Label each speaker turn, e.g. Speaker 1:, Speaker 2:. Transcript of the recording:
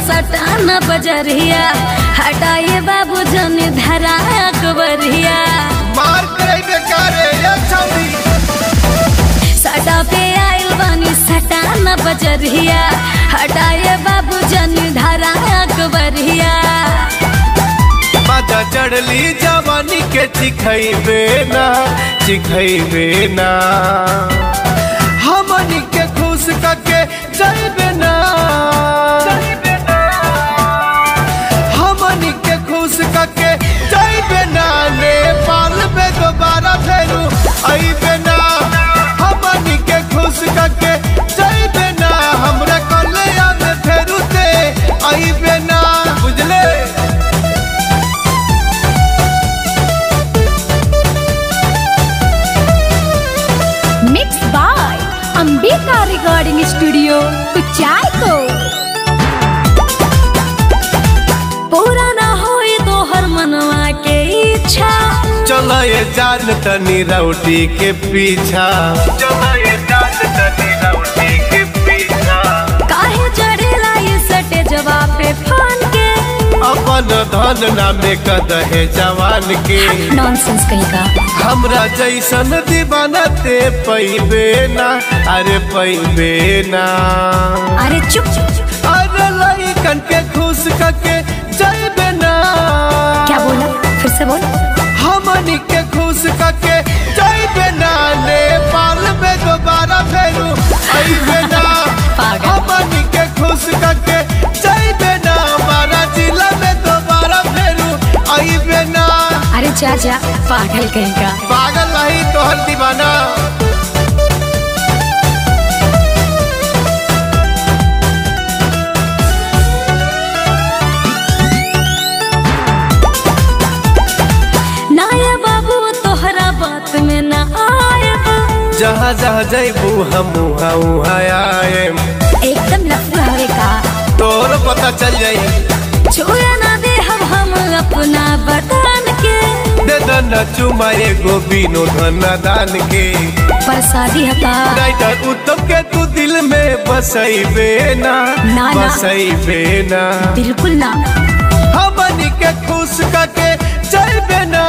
Speaker 1: सटाना बजरिया हटाए बाबू जन धरा अकबरिया
Speaker 2: मार करे बेकारे ये छौरी
Speaker 1: सटा पे आइल बानी सटाना बजरिया हटाए बाबू जन धरा अकबरिया
Speaker 2: बाजा चढ़ली जवानी के चिखैबे ना हमनी के खुश करके जाइबे ना हमनी के खुश करके जाइबे ना नेपाल में दोबारा फेरू आइबे ना हमनी के खुश करके जाइबे ना हमरा कलिया में फेरू ते आइबे ना बुझले।
Speaker 1: अंबिका रिकॉर्डिंग स्टूडियो कुचाय को पूरा ना होई तो हर मनवा के इच्छा
Speaker 2: चलो ये जान तनी रौटी के पीछा चलो ये जान तनी रौटी के पीछा
Speaker 1: काहे चढ़ेला ये सटे जवाब पे फान के
Speaker 2: अपन धन नामे कदहे जवान के
Speaker 1: नॉनसेंस कहीं का
Speaker 2: हमरा जैसन दीवाना ते पैबे ना अरे पैबे ना
Speaker 1: अरे चुप
Speaker 2: अरे लइकन के खुश करके जाइबे ना
Speaker 1: क्या बोला फिर से बोल
Speaker 2: हमनी के खुश करके जाइबे ना नेपाल में दोबारा फेरू आइबे ना हमनी के खुश करके जाइबे ना हमारा जिला में दोबारा फेरू आइबे ना।
Speaker 1: अरे चाचा पागल कहीं का
Speaker 2: पागल नहीं तोहर दीवाना
Speaker 1: नाया बाबू तोहरा बात में ना आए
Speaker 2: जहाँ जहाँ जैबू हम आएम
Speaker 1: एकदम लफड़ा हवे का
Speaker 2: तोर पता चल जाई
Speaker 1: छुआ ना दे हम अपना बटन के
Speaker 2: दे दन चुमा एगो बिनो धन दान के
Speaker 1: प्रसादी हका
Speaker 2: राइटर उत्तम के तू दिल में बसैबे ना बसैबे ना
Speaker 1: बिल्कुल ना
Speaker 2: हमनी के खुश करके जाइबे ना